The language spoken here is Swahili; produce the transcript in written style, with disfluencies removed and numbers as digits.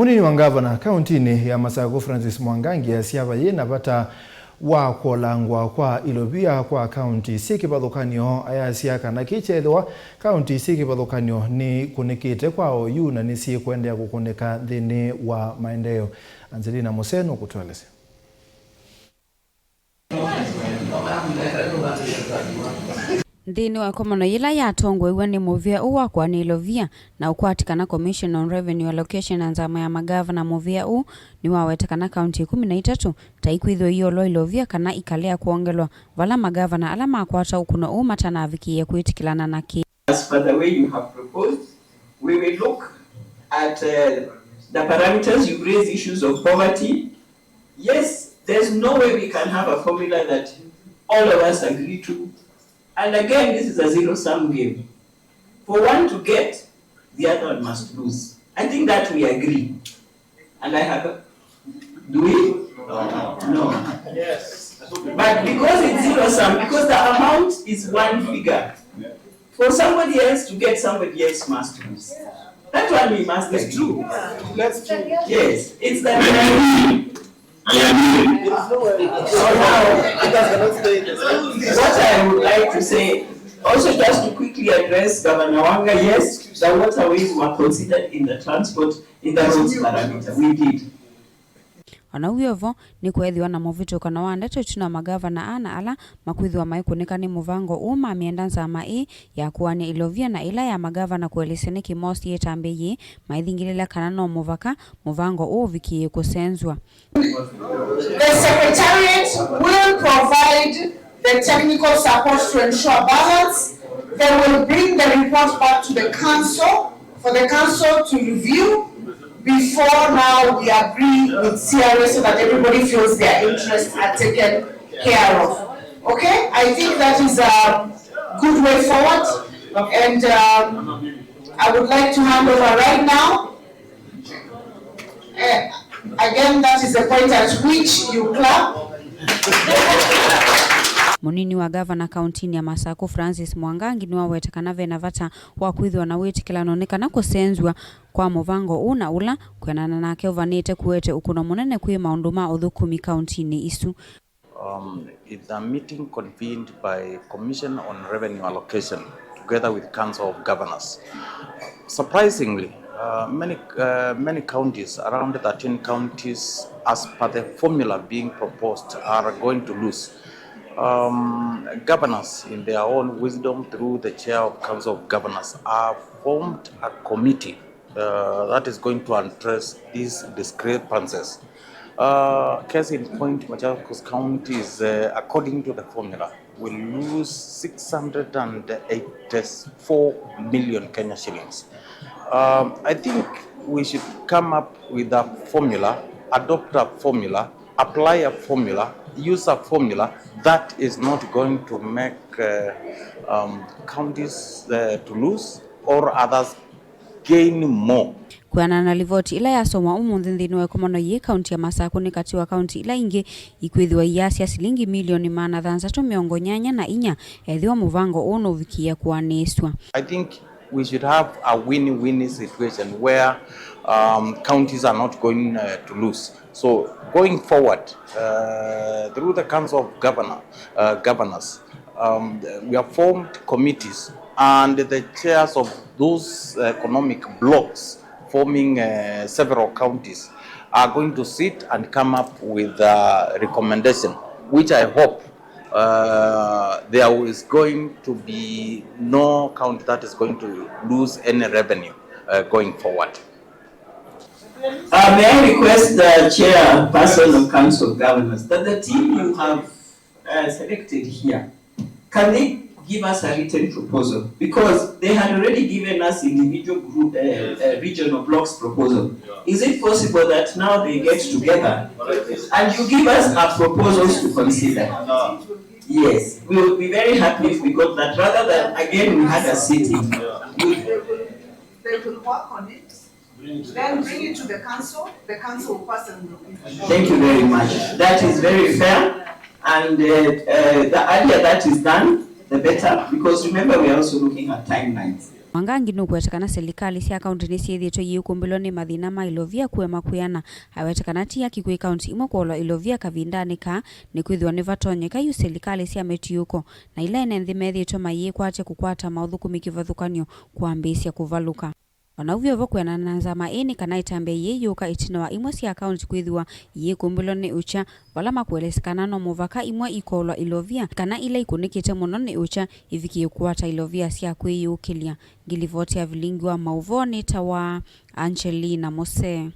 Munini wa ngavana kauntini ya Masaku Francis Mwangangi asya vayina vata wa kuolelwa kwa Ilovia kwa kaunti sikipathukanio ayasya kana kichethwa kaunti sikipathukanio ni kunikite kwa oyu na nisi kuendea kukunika thini wa maendeeo. Angelina Museno kutueleza. Thini wa komano yila ya tongwe ni muvia uwa kwa ni Ilovia na ukwatikana Commission on Revenue Allocation na nzama ya magavana muvia u ni wawetekana kaunti 13 taikwithwe Ikaolwe Ilovia kana ikalea kuongelwa vala magavana ala makwata ukuno umatana avikiye kwitikilana na ki. As for the way you have proposed, we will look at the parameters. You raise issues of poverty. Yes, there's no way we can have a formula that all of us agree to. And again, this is a zero-sum game. For one to get, the other one must lose. I think that we agree. And I have... Do we? No. Yes. But because it's zero-sum, because the amount is one figure, for somebody else to get, somebody else must lose. That one we must agree. It's true. That's true. Yes. It's the... So now, what I would like to say, also just to quickly address Governor Wanga, yes, the waterways were considered in the transport, in the roads parameter. We did. Wanawiovo ni kwethiwa na movito kana wandeto tuna magavana ana ala makwithiwa maikunika ni muvango uma mienda nzama ya kuwania Ilovia na ila ya magavana kuelesene kimosi yetambeyi maithingilila kana no muvaka muvango uvikiye kusenzwa. The Secretariat will provide the technical support to ensure balance. They will bring the report back to the council for the council to review before now we agree with Sya so that everybody feels their interests are taken care of. Okay, I think that is a good way forward, and I would like to hand over right now. Again, that is the point at which you clap. Munini wa gavana kauntini ya Masaku Francis Mwangangi ni wawetekana vena vata wa kwithiwa na witikilano nekana kusenzwa kwa muvango una ula kwenana nake uvanite kuwete ukuno munene kwi maundu ma uthukumi kauntini isu. It's a meeting convened by Commission on Revenue Allocation together with Council of Governors. Surprisingly, many counties, around 13 counties, as per the formula being proposed, are going to lose. Governors, in their own wisdom, through the chair of Council of Governors, have formed a committee that is going to address these discrepancies. Case in point, Machakos County is, according to the formula, will lose 684 million Kenya shillings. I think we should come up with a formula, adopt a formula, apply a formula, use a formula that is not going to make counties to lose or others gain more. Kuana na livoti ila ya soma thini wa komano ye kaunti ya Masaku ni kati wa kaunti ila inge ikwithiwa iasya silingi milioni mana thanzatu miongo nyanya na inya ethiwa muvango uno vikia kuaniswa. I think we should have a win-win situation where counties are not going to lose. So going forward, through the Council of Governors, we have formed committees, and the chairs of those economic blocks forming several counties are going to sit and come up with a recommendation, which I hope there is going to be no county that is going to lose any revenue going forward. May I request the chairperson of Council of Governors that the team you have selected here, can they give us a written proposal? Because they had already given us individual group, regional blocks proposal. Is it possible that now they get together and you give us our proposals to consider? Yes, we would be very happy if we got that, rather than again we had a sitting. They will work on it, then bring it to the council will pass and Thank you very much. That is very fair, and the earlier that is done, the better, because remember we are also looking at timelines. Mwangangi nukwetekana silikali Sya Kaunti nisiithitwe yiukumbilo ni mathina ma Ilovia kuema kuyana awetekana tia kikwi kaunti imwe kuolelwa Ilovia kavindani ka ni kwithiwa ni vatonyeka yu silikali sya metiuko na ilene nthi methitwe mayikwate kukwata mauthukumiki kivathukanio kuambisya kuvaluka. Ona uvyo vokwena na nzama ini kana itambe yiyuka itino wa imwe Sya Kaunti kwithiwa yikumbilo ni ucha vala makuelesekana no muvaka imwe ikaolwa Ilovia kana ile ikunikite muno ni ucha ivikie kuwata Ilovia sya kwiyukilya. Ngilivoti ya vilingi wa mauvoni tawa Angelina Mose.